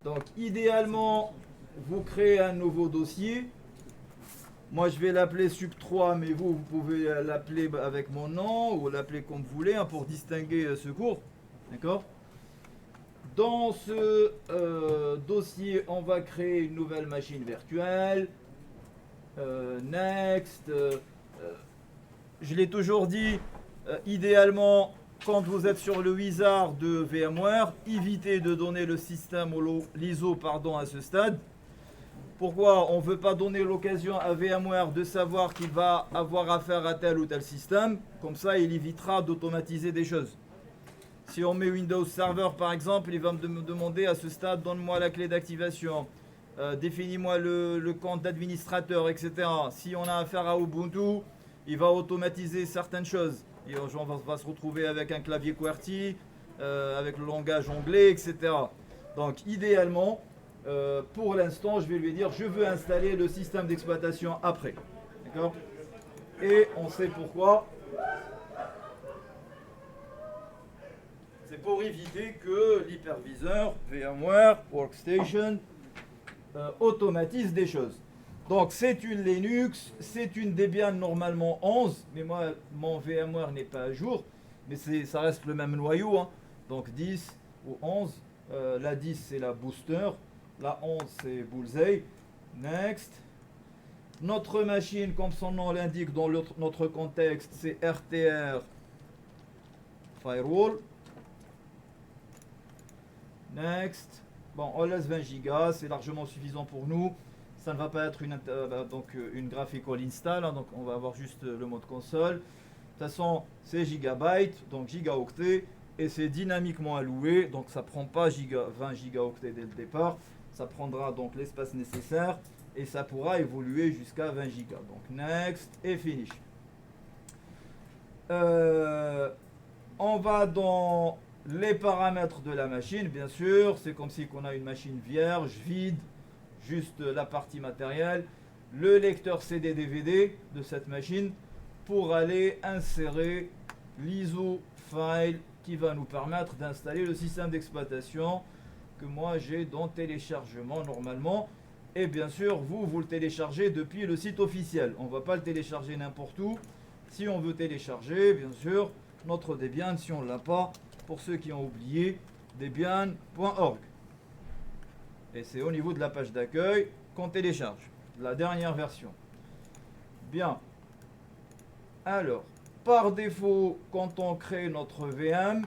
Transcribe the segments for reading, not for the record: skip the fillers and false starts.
Donc idéalement, vous créez un nouveau dossier. Moi je vais l'appeler sub3, mais vous pouvez l'appeler avec mon nom ou l'appeler comme vous voulez, hein, pour distinguer ce cours. D'accord? Dans ce dossier, on va créer une nouvelle machine virtuelle. Next. Je l'ai toujours dit, idéalement, quand vous êtes sur le wizard de VMware, évitez de donner le système ou l'ISO à ce stade. Pourquoi? On ne veut pas donner l'occasion à VMware de savoir qu'il va avoir affaire à tel ou tel système. Comme ça, il évitera d'automatiser des choses. Si on met Windows Server par exemple, il va me demander à ce stade, donne-moi la clé d'activation, définis-moi le compte d'administrateur, etc. Si on a affaire à Ubuntu, il va automatiser certaines choses. Et on va se retrouver avec un clavier QWERTY, avec le langage anglais, etc. Donc idéalement, pour l'instant, je vais lui dire, je veux installer le système d'exploitation après. D'accord? Et on sait pourquoi. C'est pour éviter que l'hyperviseur, VMware, Workstation, automatise des choses. Donc c'est une Linux, c'est une Debian normalement 11, mais moi mon VMware n'est pas à jour, mais ça reste le même noyau, hein. Donc 10 ou 11, la 10 c'est la booster, la 11 c'est Bullseye. Next. Notre machine, comme son nom l'indique dans notre contexte, c'est RTR Firewall. Next. Bon, on laisse 20 Go, c'est largement suffisant pour nous. Ça ne va pas être une graphical install, hein, donc on va avoir juste le mode console. De toute façon, c'est gigabytes, donc gigaoctets, et c'est dynamiquement alloué, donc ça ne prend pas 20 gigaoctets dès le départ. Ça prendra donc l'espace nécessaire, et ça pourra évoluer jusqu'à 20 Go. Donc next, et finish. On va dans les paramètres de la machine, bien sûr. C'est comme si on a une machine vierge, vide, juste la partie matérielle. Le lecteur CD-DVD de cette machine pour aller insérer l'ISO file qui va nous permettre d'installer le système d'exploitation que moi j'ai dans téléchargement normalement. Et bien sûr, vous le téléchargez depuis le site officiel. On ne va pas le télécharger n'importe où. Si on veut télécharger, bien sûr, notre Debian, si on ne l'a pas, pour ceux qui ont oublié, debian.org. Et c'est au niveau de la page d'accueil qu'on télécharge, la dernière version. Bien. Alors, par défaut, quand on crée notre VM,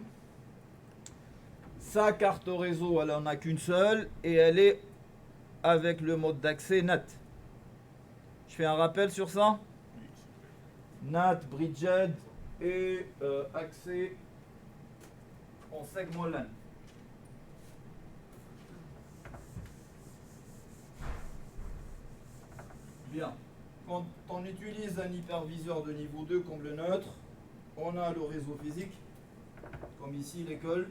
sa carte réseau, elle n'en a qu'une seule et elle est avec le mode d'accès NAT. Je fais un rappel sur ça? NAT, Bridged et accès en segment LAN. Bien. Quand on utilise un hyperviseur de niveau 2 comme le nôtre, on a le réseau physique, comme ici l'école.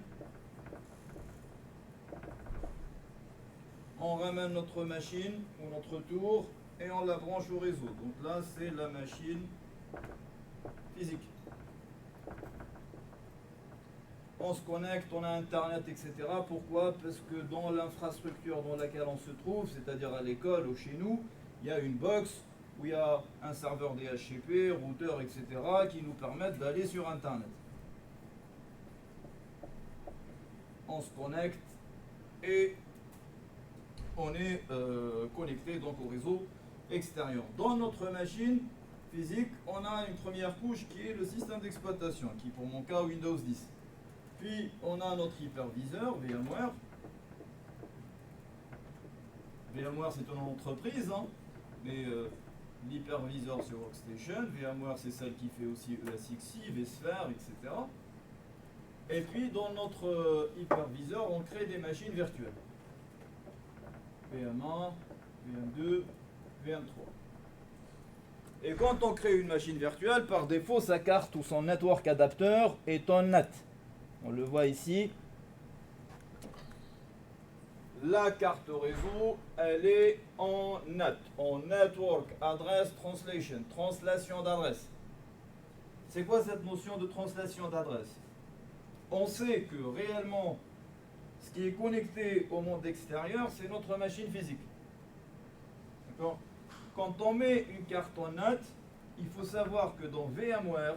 On ramène notre machine ou notre tour et on la branche au réseau. Donc là, c'est la machine physique. On se connecte, on a Internet, etc. Pourquoi? Parce que dans l'infrastructure dans laquelle on se trouve, c'est-à-dire à l'école ou chez nous, il y a une box où il y a un serveur DHCP, routeur, etc. qui nous permettent d'aller sur Internet. On se connecte et on est connecté donc au réseau extérieur. Dans notre machine physique, on a une première couche qui est le système d'exploitation, qui pour mon cas Windows 10. Puis on a notre hyperviseur VMware. VMware c'est une entreprise, hein, mais l'hyperviseur c'est Workstation. VMware c'est celle qui fait aussi ESXi, vSphere, etc. Et puis dans notre hyperviseur, on crée des machines virtuelles. VM1, VM2, VM3. Et quand on crée une machine virtuelle, par défaut, sa carte ou son network adapter est en NAT. On le voit ici. La carte réseau, elle est en NAT, en Network Address Translation, translation d'adresse. C'est quoi cette notion de translation d'adresse? On sait que réellement, ce qui est connecté au monde extérieur, c'est notre machine physique. D'accord? Quand on met une carte en NAT, il faut savoir que dans VMware,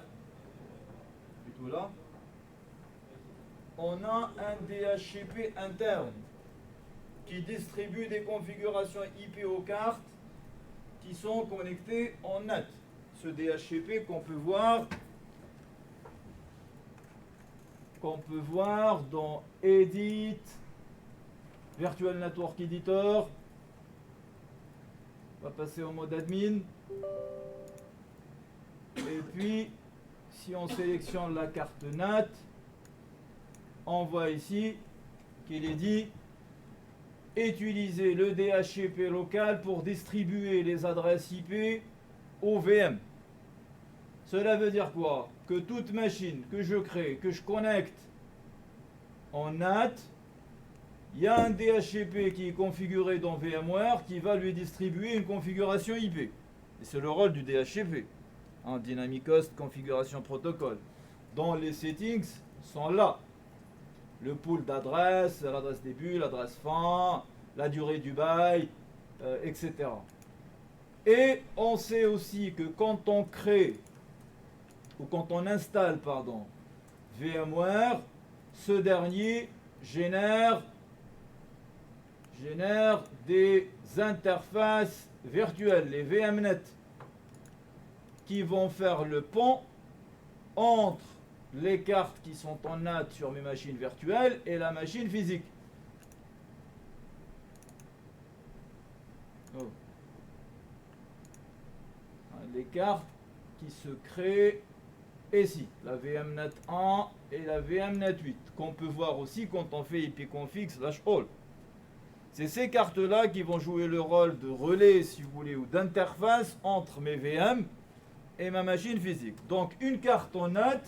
plutôt là, on a un DHCP interne qui distribue des configurations IP aux cartes qui sont connectées en NAT. Ce DHCP qu'on peut voir dans Edit, Virtual Network Editor. On va passer au mode admin. Et puis, si on sélectionne la carte NAT, on voit ici qu'il est dit utiliser le DHCP local pour distribuer les adresses IP au VM. Cela veut dire quoi? Que toute machine que je crée, que je connecte en NAT, il y a un DHCP qui est configuré dans VMware qui va lui distribuer une configuration IP. Et c'est le rôle du DHCP. Dynamic Host Configuration Protocol. Dans les settings sont là. Le pool d'adresses, l'adresse début, l'adresse fin, la durée du bail, etc. Et on sait aussi que quand on crée, ou quand on installe, VMware, ce dernier génère des interfaces virtuelles, les VMNet, qui vont faire le pont entre les cartes qui sont en NAT sur mes machines virtuelles et la machine physique. Oh. Les cartes qui se créent ici, la VMNet 1 et la VMNet 8, qu'on peut voir aussi quand on fait ipconfig/all. C'est ces cartes-là qui vont jouer le rôle de relais, si vous voulez, ou d'interface entre mes VM et ma machine physique. Donc une carte en NAT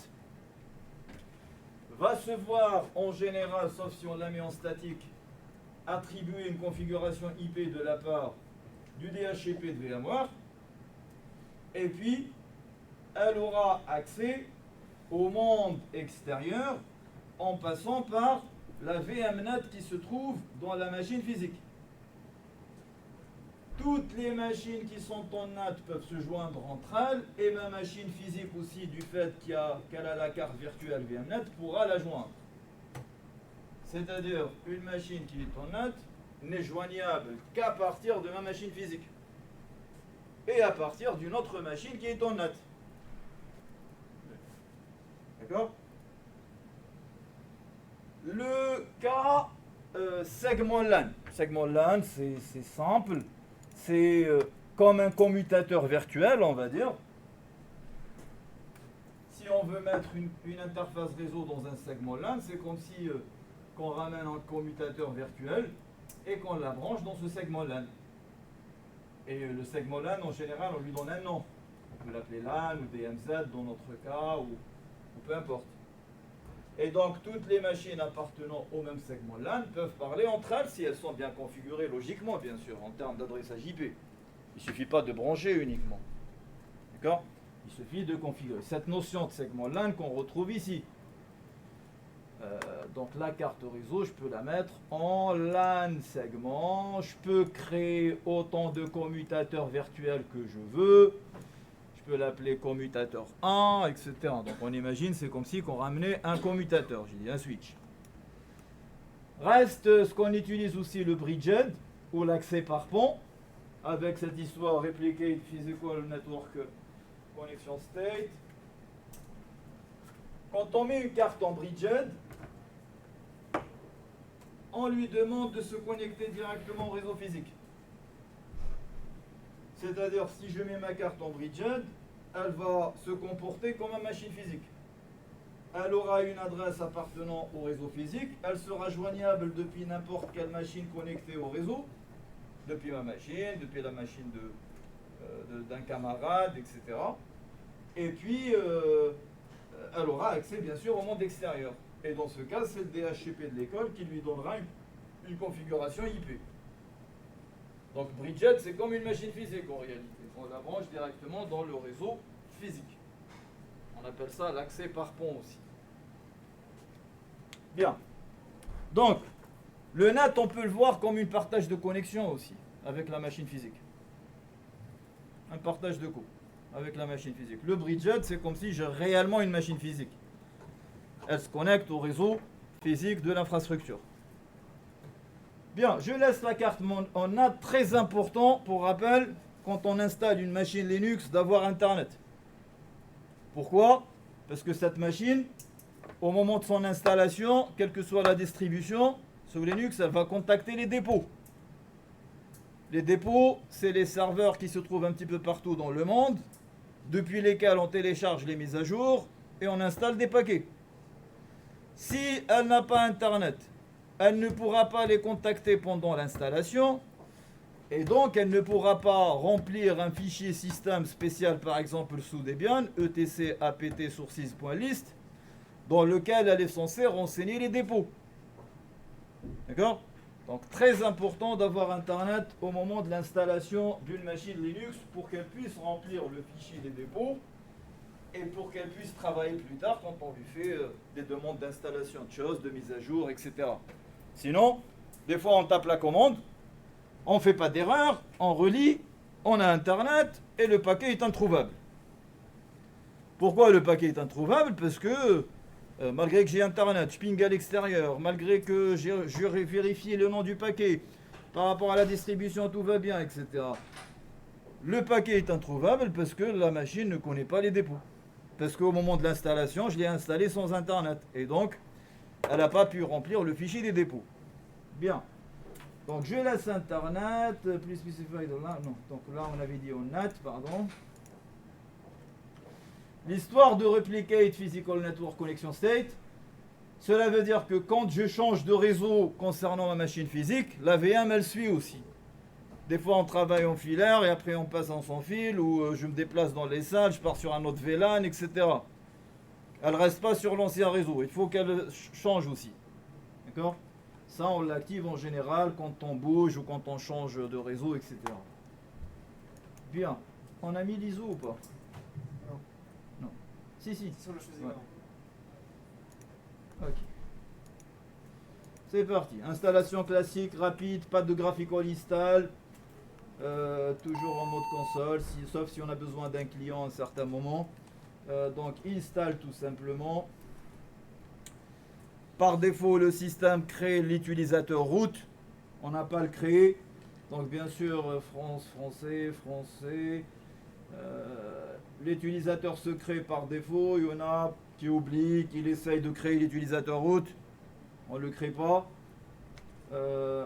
va se voir en général, sauf si on la met en statique, attribuer une configuration IP de la part du DHCP de VMware, et puis elle aura accès au monde extérieur en passant par la VMNet qui se trouve dans la machine physique. Toutes les machines qui sont en NAT peuvent se joindre entre elles, et ma machine physique aussi, du fait qu'elle a la carte virtuelle VMNet, pourra la joindre. C'est-à-dire, une machine qui est en NAT n'est joignable qu'à partir de ma machine physique et à partir d'une autre machine qui est en NAT. D'accord? Le cas segment LAN. Segment LAN, c'est simple. C'est comme un commutateur virtuel, on va dire. Si on veut mettre une interface réseau dans un segment LAN, c'est comme si qu'on ramène un commutateur virtuel et qu'on la branche dans ce segment LAN. Et le segment LAN, en général, on lui donne un nom. On peut l'appeler LAN ou DMZ dans notre cas, ou peu importe. Et donc, toutes les machines appartenant au même segment LAN peuvent parler entre elles si elles sont bien configurées, logiquement, bien sûr, en termes d'adressage IP. Il ne suffit pas de brancher uniquement. D'accord? Il suffit de configurer. Cette notion de segment LAN qu'on retrouve ici. Donc, la carte réseau, je peux la mettre en LAN segment. Je peux créer autant de commutateurs virtuels que je veux. Je peux l'appeler commutateur 1, etc. Donc on imagine, c'est comme si on ramenait un commutateur, j'ai dit un switch. Reste ce qu'on utilise aussi, le bridged, ou l'accès par pont, avec cette histoire Replicate Physical Network Connection State. Quand on met une carte en bridged, on lui demande de se connecter directement au réseau physique. C'est-à-dire, si je mets ma carte en bridged, elle va se comporter comme une machine physique. Elle aura une adresse appartenant au réseau physique, elle sera joignable depuis n'importe quelle machine connectée au réseau, depuis ma machine, depuis la machine d'un camarade, etc. Et puis, elle aura accès bien sûr au monde extérieur. Et dans ce cas, c'est le DHCP de l'école qui lui donnera une configuration IP. Donc bridged, c'est comme une machine physique en réalité. On la branche directement dans le réseau physique. On appelle ça l'accès par pont aussi. Bien. Donc, Le NAT, on peut le voir comme une partage de connexion aussi, avec la machine physique. Un partage de coût avec la machine physique. Le Bridget, c'est comme si j'ai réellement une machine physique. Elle se connecte au réseau physique de l'infrastructure. Bien, je laisse la carte en NAT, très important, pour rappel, quand on installe une machine Linux, d'avoir Internet. Pourquoi? Parce que cette machine, au moment de son installation, quelle que soit la distribution, sous Linux, elle va contacter les dépôts. Les dépôts, c'est les serveurs qui se trouvent un petit peu partout dans le monde, depuis lesquels on télécharge les mises à jour et on installe des paquets. Si elle n'a pas Internet, elle ne pourra pas les contacter pendant l'installation et donc elle ne pourra pas remplir un fichier système spécial, par exemple sous Debian, etc apt sources.list, dans lequel elle est censée renseigner les dépôts. D'accord? Donc très important d'avoir Internet au moment de l'installation d'une machine Linux pour qu'elle puisse remplir le fichier des dépôts et pour qu'elle puisse travailler plus tard quand on lui fait des demandes d'installation de choses, de mise à jour, etc. Sinon, des fois on tape la commande, on ne fait pas d'erreur, on relit, on a Internet et le paquet est introuvable. Pourquoi le paquet est introuvable? Parce que malgré que j'ai Internet, je ping à l'extérieur, malgré que j'ai vérifié le nom du paquet, par rapport à la distribution, tout va bien, etc. Le paquet est introuvable parce que la machine ne connaît pas les dépôts. Parce qu'au moment de l'installation, je l'ai installé sans Internet. Et donc, elle n'a pas pu remplir le fichier des dépôts. Bien. Donc, je laisse Internet, plus specified là. Non, donc là, on avait dit on NAT, pardon. L'histoire de Replicate Physical Network Connection State, cela veut dire que quand je change de réseau concernant ma machine physique, la VM elle suit aussi. Des fois on travaille en filaire et après on passe en sans fil, ou je me déplace dans les salles, je pars sur un autre VLAN, etc. Elle ne reste pas sur l'ancien réseau, il faut qu'elle change aussi. D'accord? Ça on l'active en général quand on bouge ou quand on change de réseau, etc. Bien, on a mis l'ISO ou pas? Si. Sur le choisi. Ouais. Ok. C'est parti. Installation classique, rapide, pas de graphical install. Toujours en mode console, sauf si on a besoin d'un client à un certain moment. Donc install tout simplement. Par défaut, le système crée l'utilisateur root. On n'a pas à le créer. Donc bien sûr, français. L'utilisateur se crée par défaut. Il y en a qui oublient, qui essayent de créer l'utilisateur root. On ne le crée pas.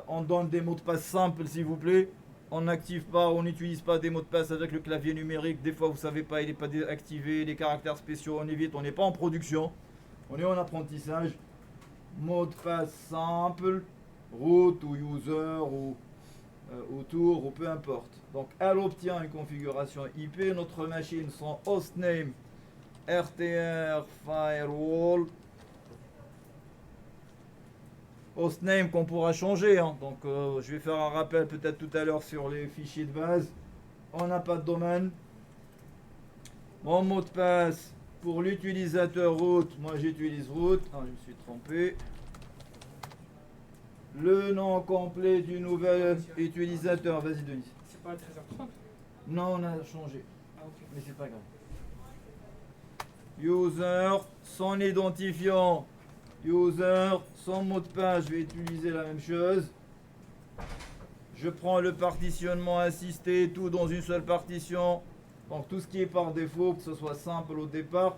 On donne des mots de passe simples, s'il vous plaît. On n'active pas, on n'utilise pas des mots de passe avec le clavier numérique. Des fois, vous ne savez pas, il n'est pas activé. Les caractères spéciaux, on évite. On n'est pas en production. On est en apprentissage. Mot de passe simple, root ou user ou autour ou peu importe. Donc elle obtient une configuration IP, notre machine, son hostname RTR firewall, hostname qu'on pourra changer, hein. Donc je vais faire un rappel peut-être tout à l'heure sur les fichiers de base. On n'a pas de domaine. Mon mot de passe pour l'utilisateur root, moi j'utilise root. Ah, je me suis trompé. Le nom complet du nouvel utilisateur. Vas-y, Denis. C'est pas à 13h30? Non, on a changé. Ah, ok. Mais c'est pas grave. User, son identifiant. User, son mot de passe. Je vais utiliser la même chose. Je prends le partitionnement assisté, tout dans une seule partition. Donc tout ce qui est par défaut, que ce soit simple au départ.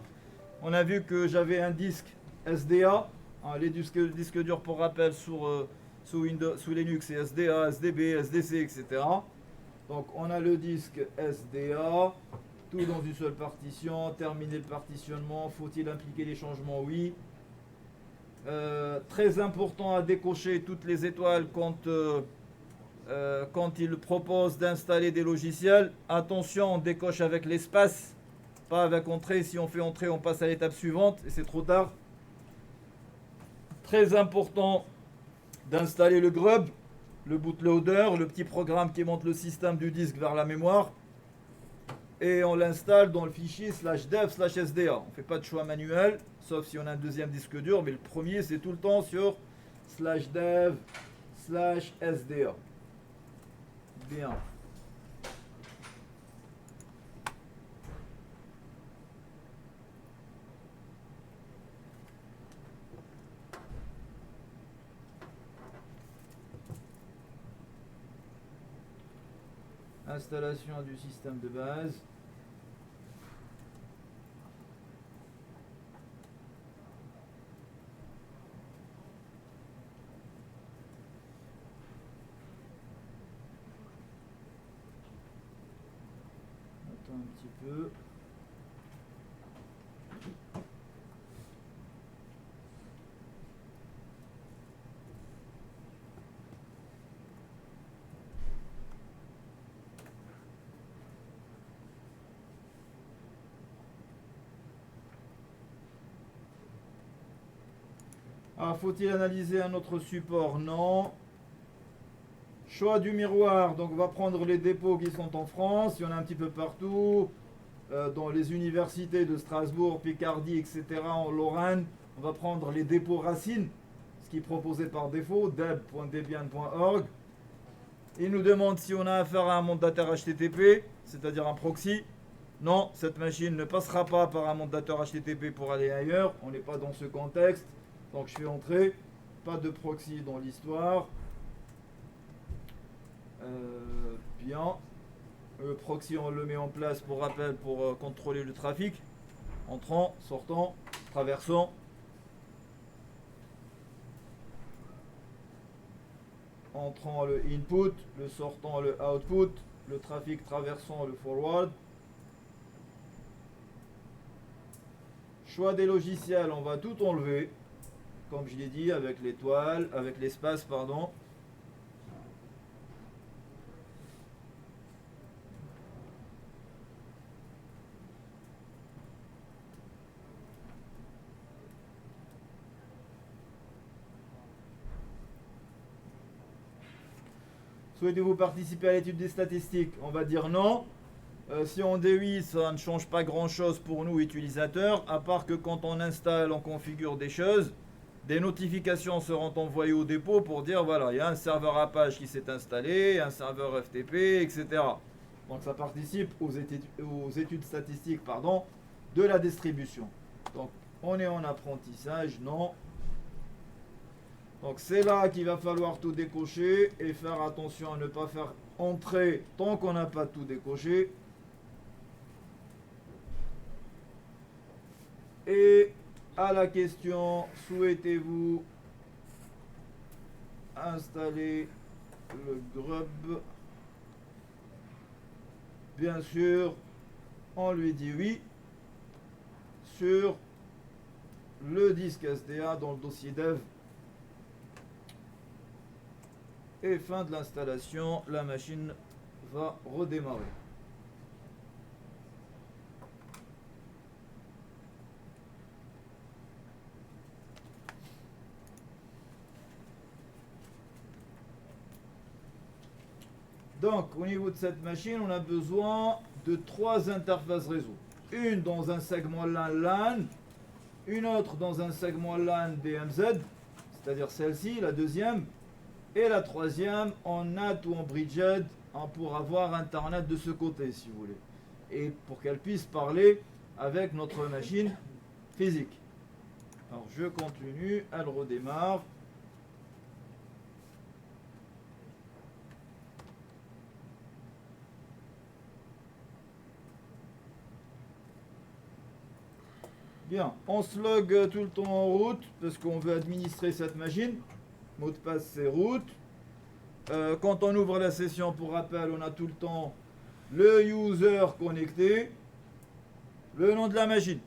On a vu que j'avais un disque SDA. Hein, les disques durs pour rappel sous Linux, c'est SDA, SDB, SDC, etc. Donc on a le disque SDA, tout dans une seule partition, terminer le partitionnement, faut-il impliquer les changements? Oui. Très important à décocher toutes les étoiles quand il propose d'installer des logiciels. Attention, on décoche avec l'espace, pas avec entrée. Si on fait entrée, on passe à l'étape suivante et c'est trop tard. Très important d'installer le grub, le bootloader, le petit programme qui monte le système du disque vers la mémoire. Et on l'installe dans le fichier /dev/sda. On ne fait pas de choix manuel, sauf si on a un deuxième disque dur, mais le premier c'est tout le temps sur /dev /SDA. Bien. Installation du système de base. Attends un petit peu. Alors, faut-il analyser un autre support? Non. Choix du miroir. Donc, on va prendre les dépôts qui sont en France. Il y en a un petit peu partout. Dans les universités de Strasbourg, Picardie, etc. En Lorraine. On va prendre les dépôts racines. Ce qui est proposé par défaut. deb.debian.org. Il nous demande si on a affaire à un mandateur HTTP, c'est-à-dire un proxy. Non, cette machine ne passera pas par un mandateur HTTP pour aller ailleurs. On n'est pas dans ce contexte. Donc je fais entrer, pas de proxy dans l'histoire. Bien. Le proxy, on le met en place pour rappel pour contrôler le trafic. Entrant, sortant, traversant. Entrant le input, le sortant le output, le trafic traversant le forward. Choix des logiciels, on va tout enlever. Comme je l'ai dit, avec l'étoile, avec l'espace, pardon. Souhaitez-vous participer à l'étude des statistiques? On va dire non. Si on D8, ça ne change pas grand-chose pour nous utilisateurs, à part que quand on installe, on configure des choses. Des notifications seront envoyées au dépôt pour dire voilà, il y a un serveur Apache qui s'est installé, un serveur FTP, etc. Donc ça participe aux études statistiques de la distribution. Donc on est en apprentissage, non. Donc c'est là qu'il va falloir tout décocher et faire attention à ne pas faire entrer tant qu'on n'a pas tout décoché. Et à la question, souhaitez-vous installer le grub? Bien sûr, on lui dit oui sur le disque SDA dans le dossier dev. Et fin de l'installation, la machine va redémarrer. Donc, au niveau de cette machine, on a besoin de 3 interfaces réseau. Une dans un segment LAN, une autre dans un segment LAN DMZ, c'est-à-dire celle-ci, la deuxième, et la troisième en NAT ou en bridged pour avoir Internet de ce côté, si vous voulez. Et pour qu'elle puisse parler avec notre machine physique. Alors, je continue, elle redémarre. Bien, on se log tout le temps en route parce qu'on veut administrer cette machine. Mot de passe c'est route. Quand on ouvre la session pour rappel, on a tout le temps le user connecté, le nom de la machine,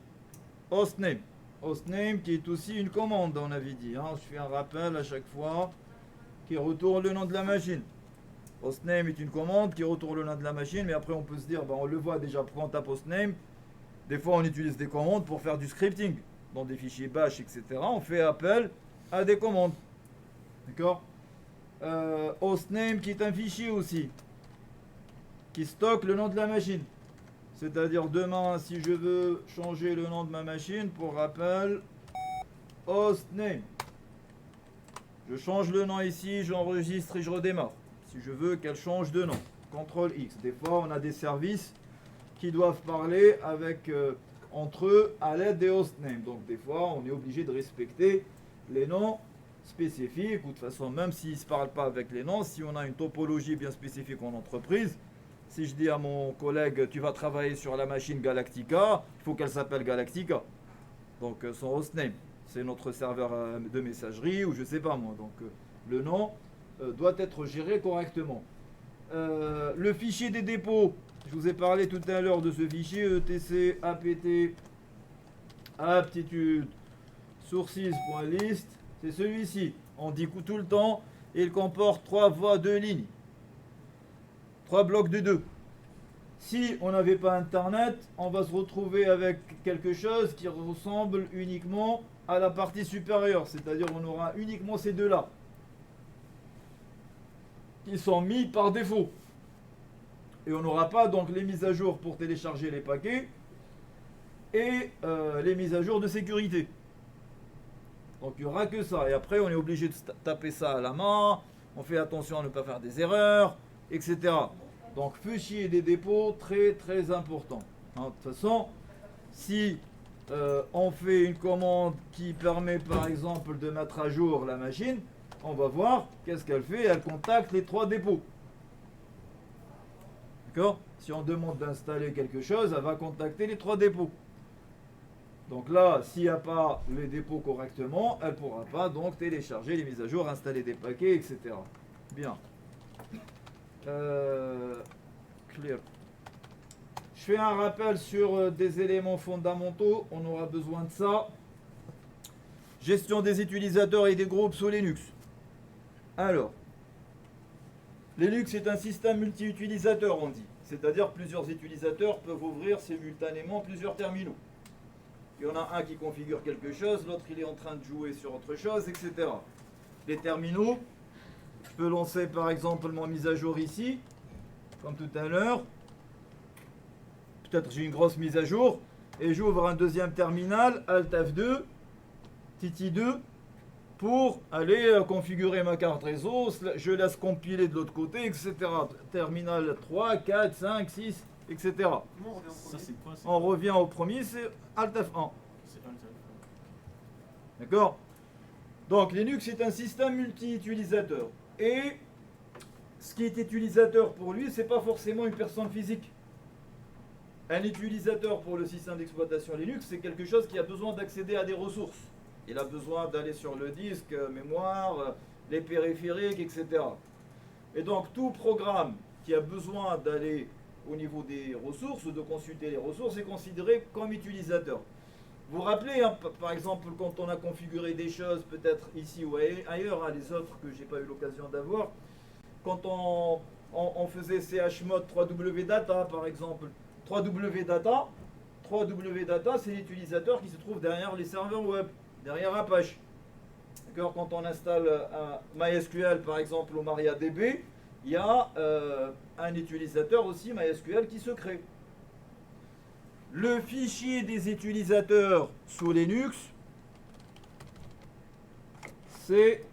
hostname. Hostname qui est aussi une commande, on avait dit. Je fais un rappel à chaque fois qui retourne le nom de la machine. Hostname est une commande qui retourne le nom de la machine, mais après on peut se dire, on le voit déjà quand on tape hostname. Des fois, on utilise des commandes pour faire du scripting. Dans des fichiers bash, etc. On fait appel à des commandes. D'accord? Hostname qui est un fichier aussi. Qui stocke le nom de la machine. C'est-à-dire demain, si je veux changer le nom de ma machine, pour rappel, hostname. Je change le nom ici, j'enregistre et je redémarre. Si je veux qu'elle change de nom. CTRL X. Des fois, on a des services qui doivent parler avec, entre eux à l'aide des hostnames. Donc des fois, on est obligé de respecter les noms spécifiques, ou de toute façon, même s'ils ne se parlent pas avec les noms, si on a une topologie bien spécifique en entreprise, si je dis à mon collègue, tu vas travailler sur la machine Galactica, il faut qu'elle s'appelle Galactica. Donc son hostname, c'est notre serveur de messagerie, ou je ne sais pas moi. Donc le nom doit être géré correctement. Le fichier des dépôts, je vous ai parlé tout à l'heure de ce fichier etc apt aptitude sources.list, c'est celui-ci. On dit tout le temps, il comporte 3 voies, 2 lignes, 3 blocs de 2. Si on n'avait pas internet, on va se retrouver avec quelque chose qui ressemble uniquement à la partie supérieure, c'est-à-dire on aura uniquement ces deux-là qui sont mis par défaut. Et on n'aura pas donc les mises à jour pour télécharger les paquets et les mises à jour de sécurité. Donc il n'y aura que ça. Et après, on est obligé de taper ça à la main. On fait attention à ne pas faire des erreurs, etc. Donc fichier des dépôts, très très important. De toute façon, si on fait une commande qui permet par exemple de mettre à jour la machine, on va voir qu'est-ce qu'elle fait. Elle contacte les 3 dépôts. D'accord ? Si on demande d'installer quelque chose, elle va contacter les 3 dépôts. Donc là, s'il n'y a pas les dépôts correctement, elle ne pourra pas donc télécharger les mises à jour, installer des paquets, etc. Bien. Clear. Je fais un rappel sur des éléments fondamentaux. On aura besoin de ça. Gestion des utilisateurs et des groupes sous Linux. Alors, Linux est un système multi-utilisateur, on dit. C'est-à-dire plusieurs utilisateurs peuvent ouvrir simultanément plusieurs terminaux. Il y en a un qui configure quelque chose, l'autre il est en train de jouer sur autre chose, etc. Les terminaux, je peux lancer par exemple mon mise à jour ici, comme tout à l'heure. Peut-être j'ai une grosse mise à jour, et j'ouvre un deuxième terminal, Alt F2, Titi 2, pour aller configurer ma carte réseau, je laisse compiler de l'autre côté, etc. Terminal 3, 4, 5, 6, etc. On revient au premier, c'est Alt F1. D'accord ? Donc Linux est un système multi-utilisateur. Et ce qui est utilisateur pour lui, ce n'est pas forcément une personne physique. Un utilisateur pour le système d'exploitation Linux, c'est quelque chose qui a besoin d'accéder à des ressources. Il a besoin d'aller sur le disque, mémoire, les périphériques, etc. Et donc tout programme qui a besoin d'aller au niveau des ressources, de consulter les ressources, est considéré comme utilisateur. Vous vous rappelez, hein, par exemple, quand on a configuré des choses, peut-être ici ou ailleurs, hein, les autres que je n'ai pas eu l'occasion d'avoir, quand on faisait chmod 3W data, par exemple, 3W data, c'est l'utilisateur qui se trouve derrière les serveurs web, derrière Apache. D'accord ? Quand on installe un MySQL, par exemple, au MariaDB, il y a un utilisateur aussi MySQL qui se crée. Le fichier des utilisateurs sous Linux, c'est,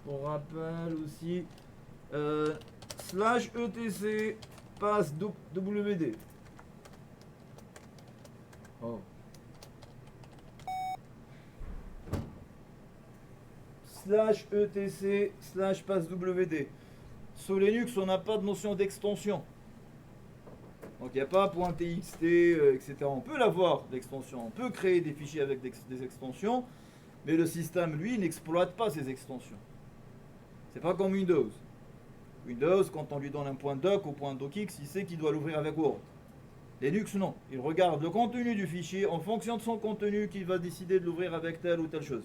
pour rappel aussi, /etc passe WD. Oh. /etc /passe WD. Sous Linux, on n'a pas de notion d'extension. Donc il n'y a pas .txt, etc. On peut l'avoir, l'extension. On peut créer des fichiers avec des extensions, mais le système, lui, n'exploite pas ces extensions. C'est pas comme Windows. Windows, quand on lui donne un .doc ou .docx, il sait qu'il doit l'ouvrir avec Word. Linux, non. Il regarde le contenu du fichier en fonction de son contenu qu'il va décider de l'ouvrir avec telle ou telle chose.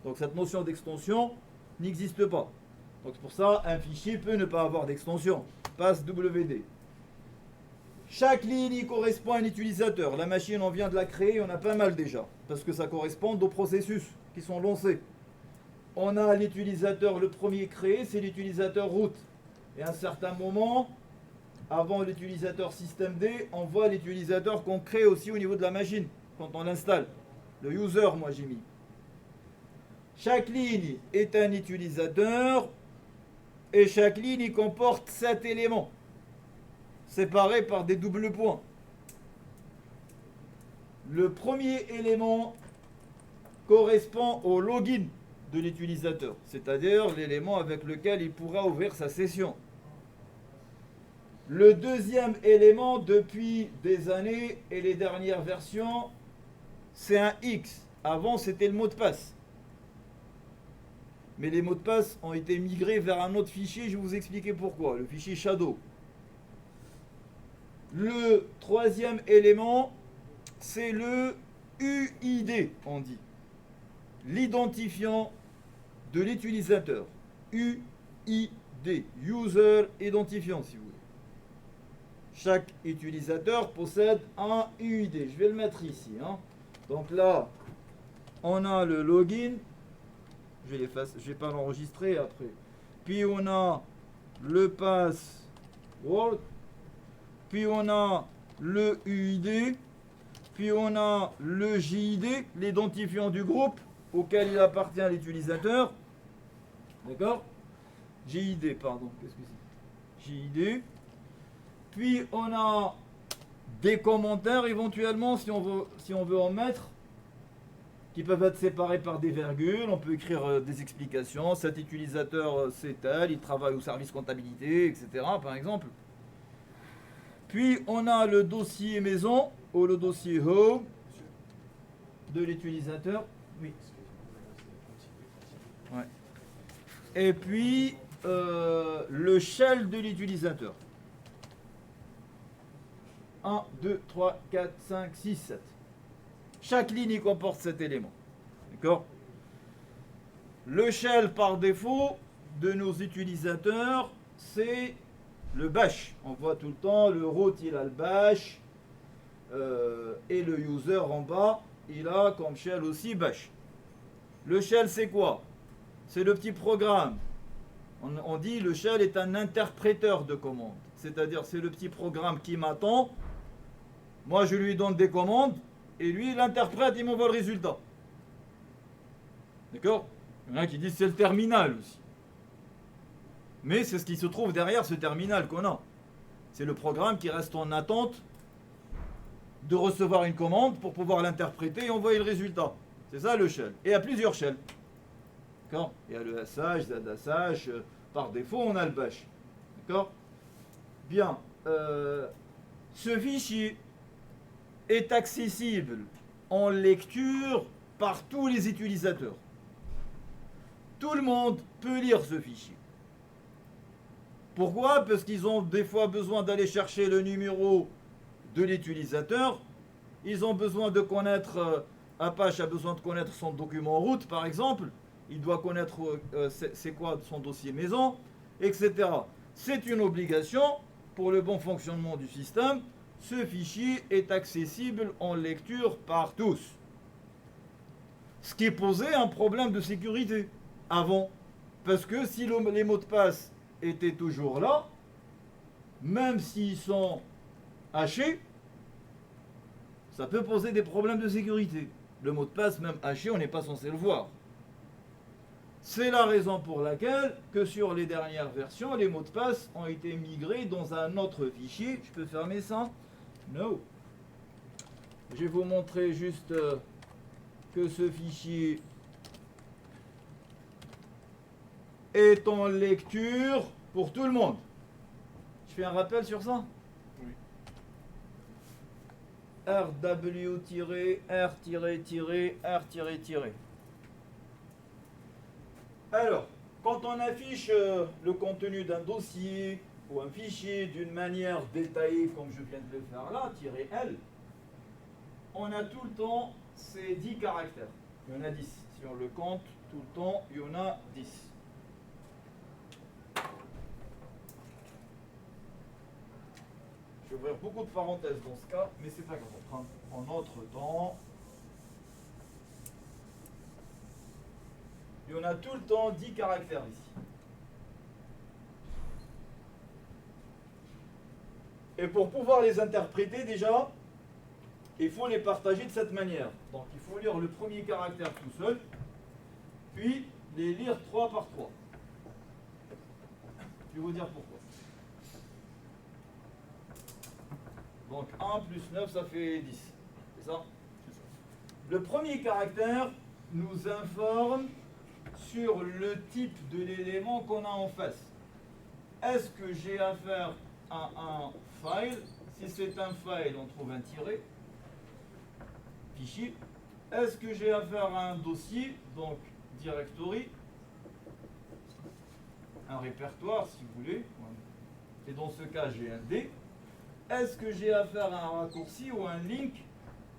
Donc cette notion d'extension n'existe pas. Donc c'est pour ça un fichier peut ne pas avoir d'extension. Passe WD. Chaque ligne correspond à un utilisateur. La machine, on vient de la créer, on a pas mal déjà. Parce que ça correspond aux processus qui sont lancés. On a l'utilisateur, le premier créé, c'est l'utilisateur root. Et à un certain moment, avant l'utilisateur systemd, on voit l'utilisateur qu'on crée aussi au niveau de la machine, quand on l'installe. Le user, moi j'ai mis. Chaque ligne est un utilisateur et chaque ligne comporte 7 éléments séparés par des doubles points. Le premier élément correspond au login de l'utilisateur, c'est-à-dire l'élément avec lequel il pourra ouvrir sa session. Le deuxième élément, depuis des années et les dernières versions, c'est un X. Avant, c'était le mot de passe. Mais les mots de passe ont été migrés vers un autre fichier, je vais vous expliquer pourquoi, le fichier Shadow. Le troisième élément, c'est le UID, on dit. L'identifiant de l'utilisateur. UID, User Identifiant, si vous voulez. Chaque utilisateur possède un UID. Je vais le mettre ici. Donc là, on a le login. Je vais pas l'enregistrer après. Puis on a le password. Puis on a le UID. Puis on a le JID, l'identifiant du groupe auquel il appartient l'utilisateur. D'accord? JID, pardon. Qu'est-ce que c'est? JID. Puis on a des commentaires éventuellement si on veut en mettre, qui peuvent être séparés par des virgules. On peut écrire des explications. Cet utilisateur c'est tel, il travaille au service comptabilité, etc. par exemple. Puis on a le dossier maison ou le dossier home de l'utilisateur. Oui. Ouais. Et puis le shell de l'utilisateur. 1, 2, 3, 4, 5, 6, 7. Chaque ligne comporte 7 éléments. D'accord? Le shell par défaut de nos utilisateurs, c'est le bash. On voit tout le temps, le root il a le bash, et le user en bas, il a comme shell aussi bash. Le shell c'est quoi? C'est le petit programme. On dit le shell est un interpréteur de commandes. C'est-à-dire c'est le petit programme qui m'attend. Moi je lui donne des commandes et lui il interprète, il m'envoie le résultat. D'accord? Il y en a qui disent c'est le terminal aussi. Mais c'est ce qui se trouve derrière ce terminal qu'on a. C'est le programme qui reste en attente de recevoir une commande pour pouvoir l'interpréter et envoyer le résultat. C'est ça le shell. Et il y a plusieurs shells. D'accord? Il y a le SH, ZSH, par défaut on a le bash. D'accord? Bien. Ce fichier est accessible en lecture par tous les utilisateurs. Tout le monde peut lire ce fichier. Pourquoi? Parce qu'ils ont des fois besoin d'aller chercher le numéro de l'utilisateur. Ils ont besoin de connaître, Apache a besoin de connaître son document route par exemple. Il doit connaître c'est quoi son dossier maison, etc. C'est une obligation pour le bon fonctionnement du système. Ce fichier est accessible en lecture par tous. Ce qui posait un problème de sécurité avant. Parce que si les mots de passe étaient toujours là, même s'ils sont hachés, ça peut poser des problèmes de sécurité. Le mot de passe, même haché, on n'est pas censé le voir. C'est la raison pour laquelle que sur les dernières versions, les mots de passe ont été migrés dans un autre fichier. Je peux fermer ça? No. Je vais vous montrer juste que ce fichier est en lecture pour tout le monde. Je fais un rappel sur ça? Oui. RW-R-R-R. Alors, quand on affiche le contenu d'un dossier ou un fichier d'une manière détaillée comme je viens de le faire là, -L, on a tout le temps ces 10 caractères. Il y en a 10. Si on le compte tout le temps, il y en a 10. Je vais ouvrir beaucoup de parenthèses dans ce cas, mais c'est pas grave. On prend en autre temps. Il y en a tout le temps 10 caractères ici. Et pour pouvoir les interpréter déjà, il faut les partager de cette manière. Donc il faut lire le premier caractère tout seul. puis les lire 3 par 3. Je vais vous dire pourquoi. Donc 1 plus 9, ça fait 10. C'est ça? Le premier caractère nous informe sur le type de l'élément qu'on a en face. Est-ce que j'ai affaire à un file? Si c'est un file, on trouve un tiret, fichier. Est-ce que j'ai affaire à un dossier, donc directory, un répertoire si vous voulez, et dans ce cas j'ai un D. Est-ce que j'ai affaire à un raccourci ou un link,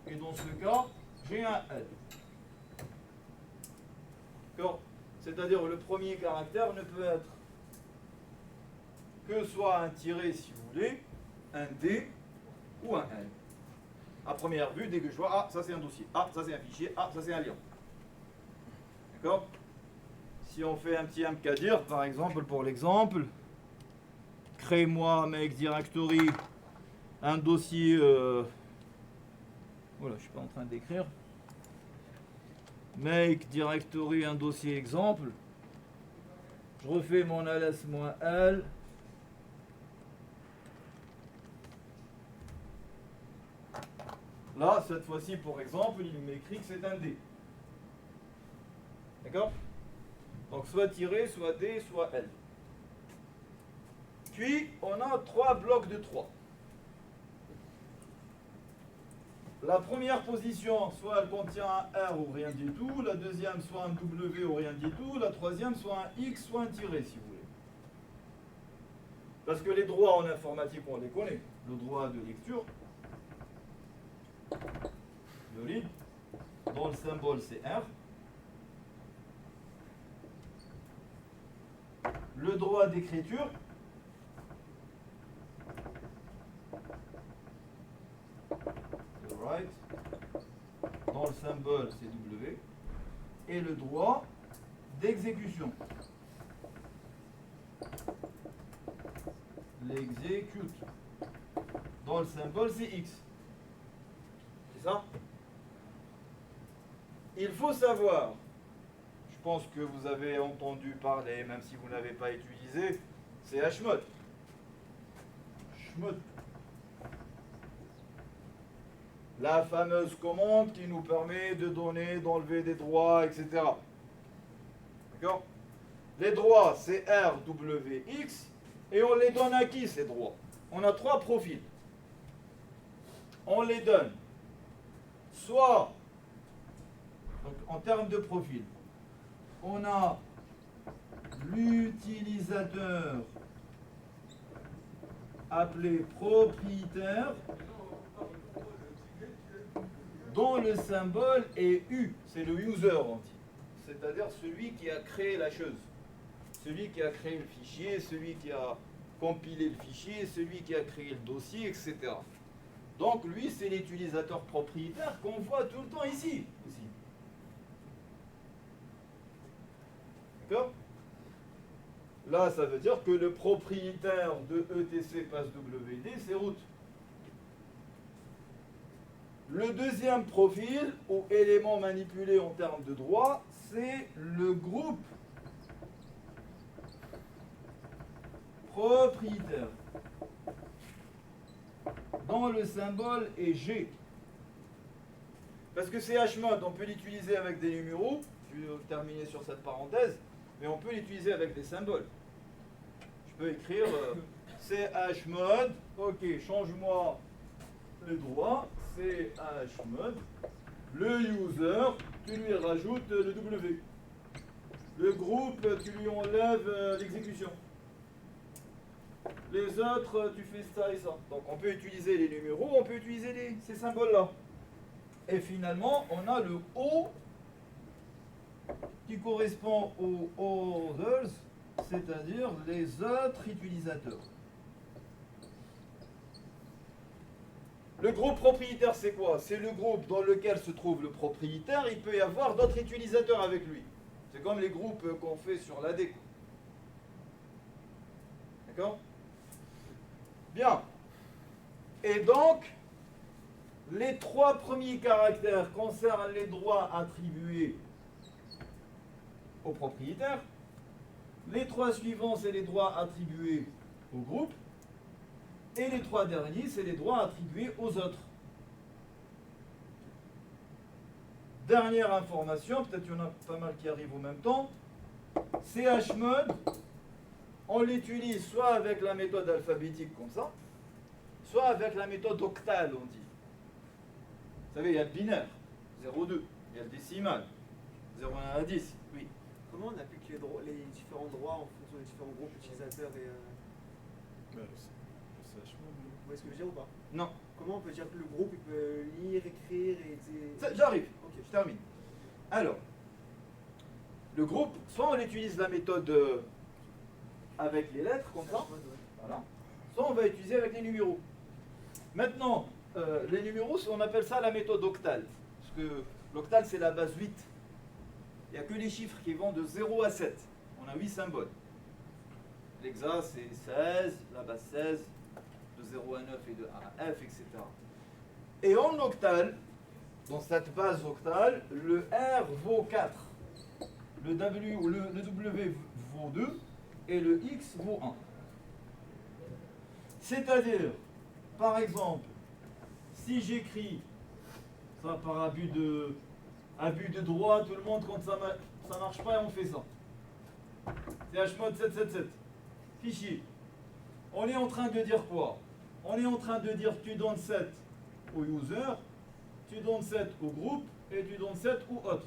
et dans ce cas j'ai un L. D'accord? C'est-à-dire le premier caractère ne peut être que soit un tiret si vous voulez, un D ou un L. À première vue, dès que je vois, ah ça c'est un dossier, ah ça c'est un fichier, ah ça c'est un lien. D'accord? Si on fait un petit mkdir par exemple, pour l'exemple, crée-moi make directory un dossier, voilà, je suis pas en train d'écrire, make directory un dossier exemple, je refais mon ls-l, là cette fois-ci pour exemple il m'écrit que c'est un D. D'accord? Donc soit tiré, soit D, soit L. Puis on a 3 blocs de 3. La première position, soit elle contient un R ou rien du tout, la deuxième soit un W ou rien du tout, la troisième soit un X, soit un tiré si vous voulez. Parce que les droits en informatique on les connaît. Le droit de lecture, le read, dont le symbole c'est R. Le droit d'écriture, le write, dont le symbole c'est W, et le droit d'exécution, l'execute, dont le symbole c'est X. C'est ça? Il faut savoir, je pense que vous avez entendu parler, même si vous ne l'avez pas utilisé, c'est hmod. Hmod. La fameuse commande qui nous permet de donner, d'enlever des droits, etc. D'accord? Les droits, c'est R, W, X, et on les donne à qui ces droits? On a 3 profils. On les donne soit, donc en termes de profil, on a l'utilisateur appelé propriétaire dont le symbole est U, c'est le user on dit, c'est-à-dire celui qui a créé la chose, celui qui a créé le fichier, celui qui a compilé le fichier, celui qui a créé le dossier, etc. Donc lui c'est l'utilisateur propriétaire qu'on voit tout le temps ici aussi. D'accord? Là, ça veut dire que le propriétaire de etc passe WD, c'est root. Le deuxième profil, ou élément manipulé en termes de droit, c'est le groupe propriétaire, dont le symbole est G. Parce que c'est hmod, on peut l'utiliser avec des numéros, je vais terminer sur cette parenthèse, mais on peut l'utiliser avec des symboles. Je peux écrire chmod, ok, change-moi le droit, chmod, le user, tu lui rajoutes le W. Le groupe, tu lui enlèves l'exécution. Les autres, tu fais ça et ça. Donc on peut utiliser les numéros, on peut utiliser ces symboles-là. Et finalement, on a le O qui correspond aux others, c'est-à-dire les autres utilisateurs. Le groupe propriétaire, c'est quoi? C'est le groupe dans lequel se trouve le propriétaire, il peut y avoir d'autres utilisateurs avec lui. C'est comme les groupes qu'on fait sur l'AD. D'accord? Bien. Et donc, les 3 premiers caractères concernent les droits attribués au propriétaire. Les 3 suivants, c'est les droits attribués au groupe. Et les 3 derniers, c'est les droits attribués aux autres. Dernière information, peut-être qu'il y en a pas mal qui arrivent au même temps. chmod, on l'utilise soit avec la méthode alphabétique comme ça, soit avec la méthode octale, on dit. Vous savez, il y a le binaire, 0,2, il y a le décimal, 0,1 à 10, oui. Comment on applique les différents droits en fonction des différents groupes utilisateurs et... Vous voyez ce que je veux dire ou pas? Non. Comment on peut dire que le groupe il peut lire, écrire et... J'arrive, Ok. je termine. Alors, le groupe, soit on utilise la méthode avec les lettres, comme ça, voilà. Soit on va utiliser avec les numéros. Maintenant, les numéros, on appelle ça la méthode octale. Parce que l'octale, c'est la base 8. Il n'y a que les chiffres qui vont de 0 à 7. On a 8 symboles. L'hexa, c'est 16, la base 16, de 0 à 9 et de 1 à F, etc. Et en octale, dans cette base octale, le R vaut 4, le W vaut 2 et le X vaut 1. C'est-à-dire, par exemple, si j'écris, ça par abus de droit, tout le monde, quand ça marche pas, on fait ça. C'est hmod 777. Fichier. On est en train de dire quoi? On est en train de dire tu donnes 7 au user, tu donnes 7 au groupe et tu donnes 7 ou autre.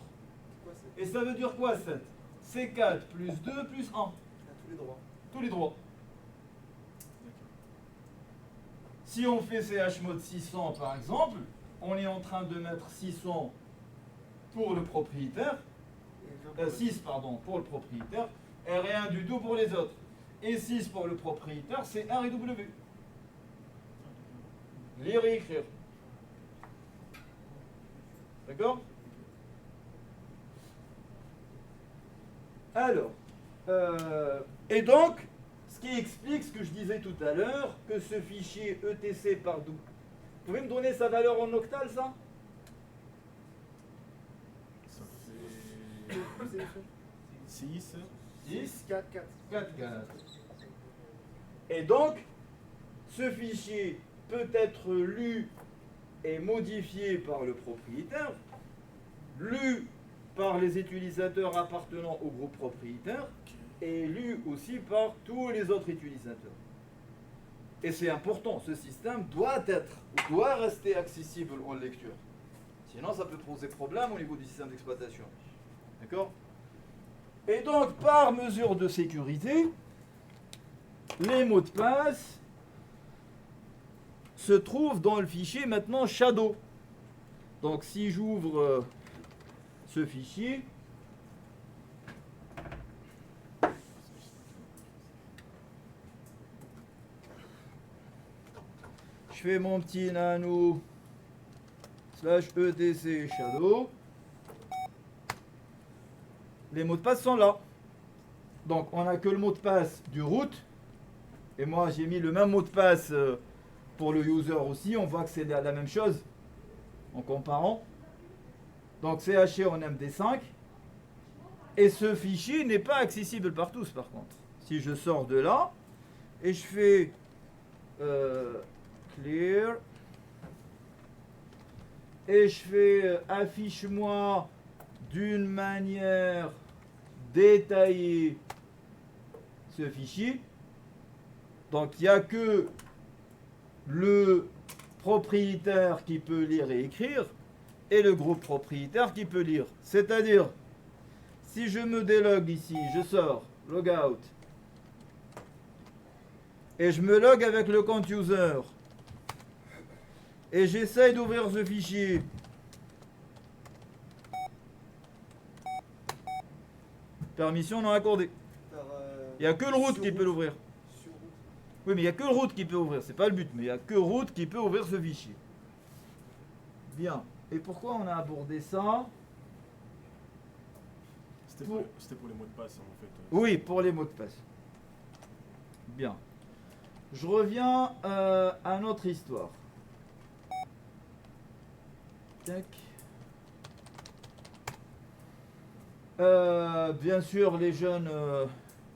Et ça veut dire quoi 7? C'est 4 plus 2 plus 1. Tous les droits. Tous les droits. Si on fait chmod 600 par exemple, on est en train de mettre 600 pour le propriétaire, 6 pardon pour le propriétaire, et rien du tout pour les autres. Et 6 pour le propriétaire, c'est R et W. Lire et écrire. D'accord? Alors, et donc, ce qui explique ce que je disais tout à l'heure, que ce fichier etc par W. Vous pouvez me donner sa valeur en octal, ça? C'est 6, 4, 4. 4, 4. Et donc, ce fichier peut être lu et modifié par le propriétaire, lu par les utilisateurs appartenant au groupe propriétaire, et lu aussi par tous les autres utilisateurs. Et c'est important, ce système doit rester accessible en lecture. Sinon, ça peut poser problème au niveau du système d'exploitation. D'accord? Et donc, par mesure de sécurité, les mots de passe se trouvent dans le fichier maintenant shadow. Donc, si j'ouvre ce fichier, je fais mon petit nano /etc shadow. Les mots de passe sont là. Donc on n'a que le mot de passe du root. Et moi j'ai mis le même mot de passe pour le user aussi. On voit que c'est la même chose en comparant. Donc c'est haché en MD5. Et ce fichier n'est pas accessible par tous par contre. Si je sors de là et je fais clear et je fais affiche-moi d'une manière détaillée ce fichier. Donc il n'y a que le propriétaire qui peut lire et écrire et le groupe propriétaire qui peut lire. C'est-à-dire, si je me délogue ici, je sors, logout, et je me log avec le compte user, et j'essaye d'ouvrir ce fichier, permission non accordée. Il n'y a que le root qui peut l'ouvrir. Oui, mais il n'y a que le root qui peut ouvrir. C'est pas le but, mais il n'y a que root qui peut ouvrir ce fichier. Bien. Et pourquoi on a abordé ça? C'était pour les mots de passe en fait. Oui, pour les mots de passe. Bien. Je reviens à notre histoire. Tac. Bien sûr, les jeunes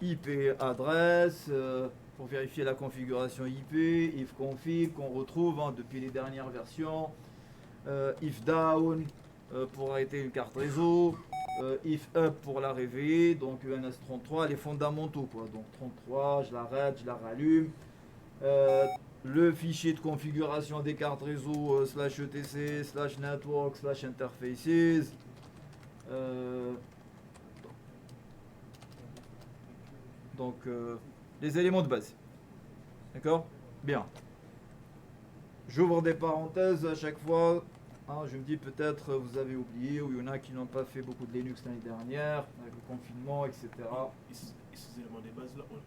IP adresse pour vérifier la configuration IP, ifconfig qu'on retrouve depuis les dernières versions, ifdown pour arrêter une carte réseau, ifup pour la réveiller, donc ENS33, les fondamentaux quoi. Donc 33, je l'arrête, je la rallume. Le fichier de configuration des cartes réseau /etc /network /interfaces. Donc les éléments de base. D'accord? Bien. J'ouvre des parenthèses à chaque fois. Je me dis peut-être vous avez oublié, ou il y en a qui n'ont pas fait beaucoup de Linux l'année dernière, avec le confinement, etc. Et ces éléments des bases là, vous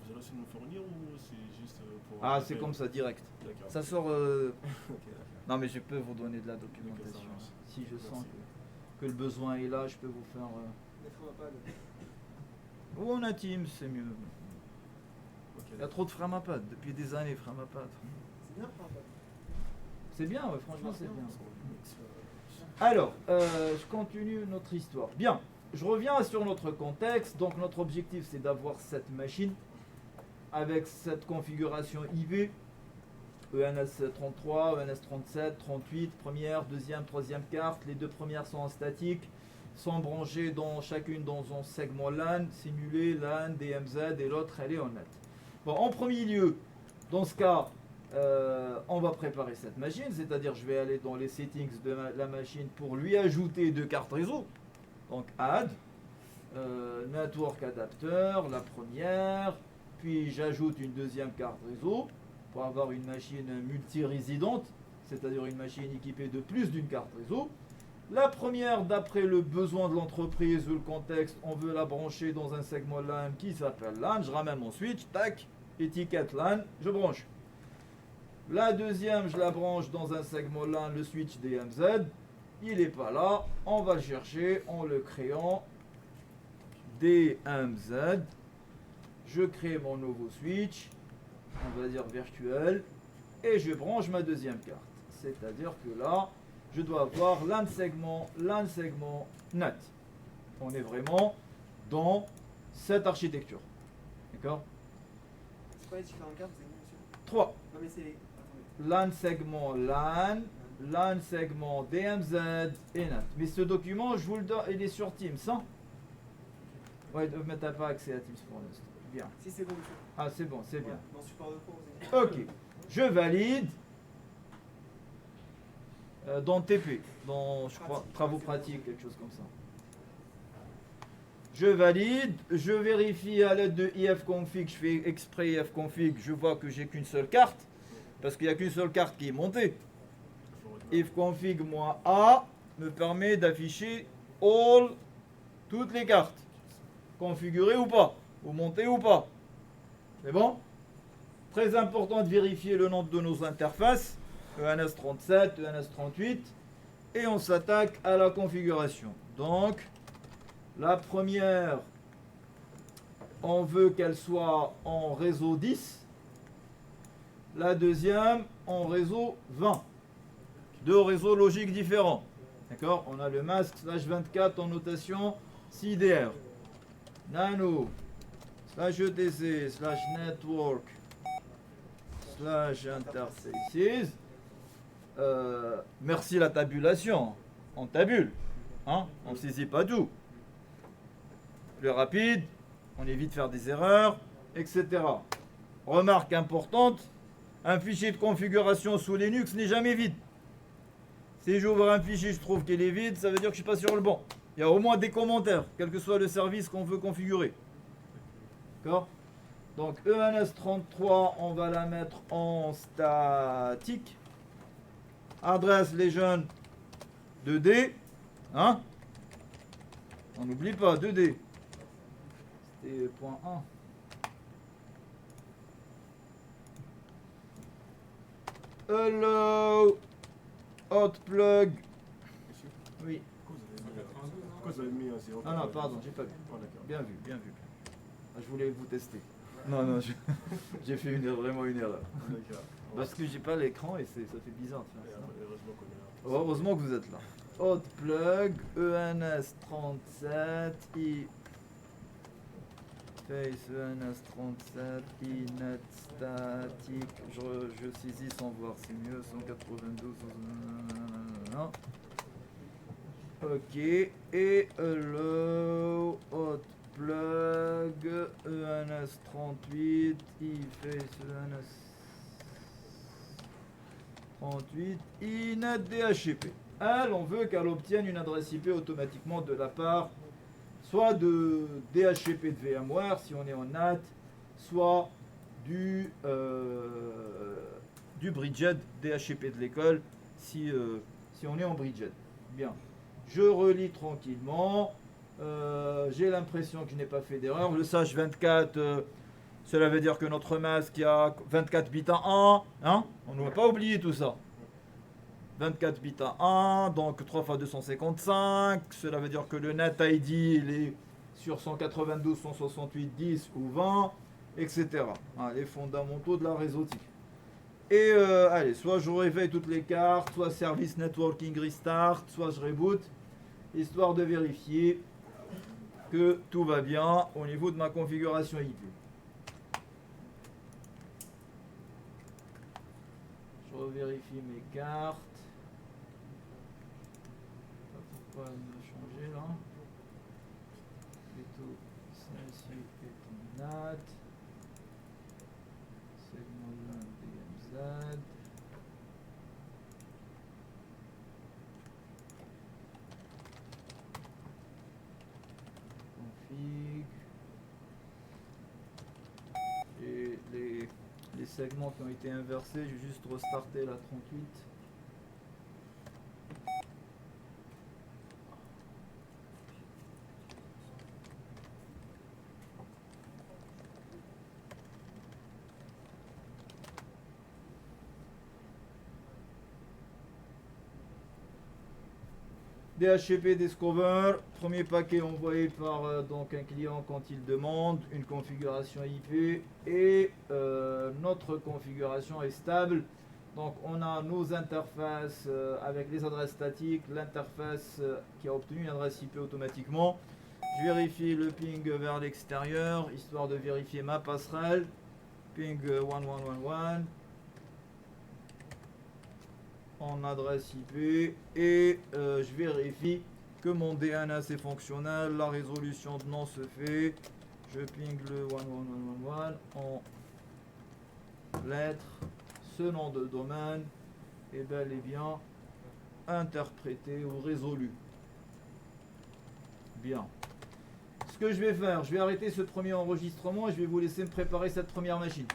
allez aussi nous fournir ou c'est juste pour... C'est comme ça, direct. D'accord. Ça sort... Ok, d'accord. Non mais je peux vous donner de la documentation. marche. Si je sens Merci. que le besoin est là, je peux vous faire... Les Framapad. Ou on a Teams, c'est mieux. Ok, Il y a trop de Framapad, depuis des années Framapad. C'est bien Framapad. C'est bien, ouais, franchement c'est bien. d'accord. Alors, je continue notre histoire. Bien, je reviens sur notre contexte. Donc notre objectif c'est d'avoir cette machine avec cette configuration IV, ENS33, ENS37, 38, première, deuxième, troisième carte. Les deux premières sont en statique, sont branchées chacune dans un segment LAN, simulé LAN, DMZ, et l'autre elle est en net. Bon, en premier lieu, dans ce cas, on va préparer cette machine, c'est-à-dire je vais aller dans les settings de la machine pour lui ajouter deux cartes réseau. Donc add, network adapter, la première, puis j'ajoute une deuxième carte réseau pour avoir une machine multi-résidente, c'est-à-dire une machine équipée de plus d'une carte réseau. La première, d'après le besoin de l'entreprise ou le contexte, on veut la brancher dans un segment LAN qui s'appelle LAN. Je ramène mon switch, tac, étiquette LAN, je branche. La deuxième, je la branche dans un segment LAN, le switch DMZ. Il n'est pas là, on va le chercher en le créant. DMZ. Je crée mon nouveau switch, on va dire virtuel, et je branche ma deuxième carte. C'est-à-dire que là, je dois avoir LAN segment, NAT. On est vraiment dans cette architecture. D'accord? C'est quoi les différentes cartes, vous avez dit, monsieur? 3. Non mais c'est les... Attendez. LAN segment LAN segment DMZ et NAT. Mais ce document, je vous le donne, il est sur Teams, hein? Ouais, mais t'as pas accès à Teams pour l'instant. Bien. Si c'est bon, monsieur. C'est bon, c'est bien. Dans support de cours, vous avez dit. Ok, je valide dans TP, dans je crois travaux pratiques, quelque chose comme ça. Je valide, je vérifie à l'aide de ifconfig, je fais exprès ifconfig, je vois que j'ai qu'une seule carte, parce qu'il n'y a qu'une seule carte qui est montée. Ifconfig -A me permet d'afficher toutes les cartes, configurées ou pas, ou montées ou pas. C'est bon? Très important de vérifier le nombre de nos interfaces, ENS37, ENS38, et on s'attaque à la configuration. Donc, la première, on veut qu'elle soit en réseau 10, la deuxième en réseau 20. Deux réseaux logiques différents. D'accord? On a le masque /24 en notation CDR. Nano /ETC /network /interfaces. Merci la tabulation. On tabule. Hein? On ne saisit pas tout. Plus rapide, on évite de faire des erreurs, etc. Remarque importante, un fichier de configuration sous Linux n'est jamais vide. Si j'ouvre un fichier, je trouve qu'il est vide, ça veut dire que je ne suis pas sur le bon. Il y a au moins des commentaires, quel que soit le service qu'on veut configurer. D'accord? Donc ENS33, on va la mettre en statique. Adresse Legend 2D. Hein? On n'oublie pas, 2D. C'était point 1. Hello. Hot plug. Oui. Pourquoi vous avez mis un 0? Ah non, pardon, j'ai pas vu. Oh, d'accord. Bien vu, bien vu. Je voulais vous tester. Non, j'ai fait vraiment une erreur. D'accord. Parce que j'ai pas l'écran et ça fait bizarre de faire ça. Heureusement qu'on est là. Heureusement que vous êtes là. hot plug ENS 37 i face ENS 37 inet statique. Je saisis sans voir, c'est mieux. 192. Non. Ok, et le hot plug ENS 38 e-face ENS 38 inet DHCP. Elle, on veut qu'elle obtienne une adresse IP automatiquement de la part soit de DHCP de VMware si on est en NAT, soit du Bridget DHCP de l'école si on est en Bridget. Bien. Je relis tranquillement. J'ai l'impression que je n'ai pas fait d'erreur. Le SASH 24, cela veut dire que notre masque a 24 bits à 1. Hein, on ne va pas oublier tout ça. 24 bits à 1, donc 3 x 255. Cela veut dire que le net ID il est sur 192, 168, 10 ou 20, etc. Hein, les fondamentaux de la réseautique. Et allez, soit je réveille toutes les cartes, soit service networking restart, soit je reboot, histoire de vérifier que tout va bien au niveau de ma configuration IP. Je revérifie mes cartes. Pourquoi me changer là? Plutôt celle-ci est en NAT. Segment LAN DMZ. Config. Et les segments qui ont été inversés, je vais juste restarter la 38. DHCP Discover, premier paquet envoyé par donc un client quand il demande une configuration IP et notre configuration est stable. Donc on a nos interfaces avec les adresses statiques, l'interface qui a obtenu une adresse IP automatiquement. Je vérifie le ping vers l'extérieur histoire de vérifier ma passerelle. Ping 1111. En adresse IP et je vérifie que mon DNS est fonctionnel, la résolution de nom se fait, je ping le 11111 en lettres, ce nom de domaine est bel et bien interprété ou résolu. Bien. Ce que je vais faire, je vais arrêter ce premier enregistrement et je vais vous laisser me préparer cette première machine.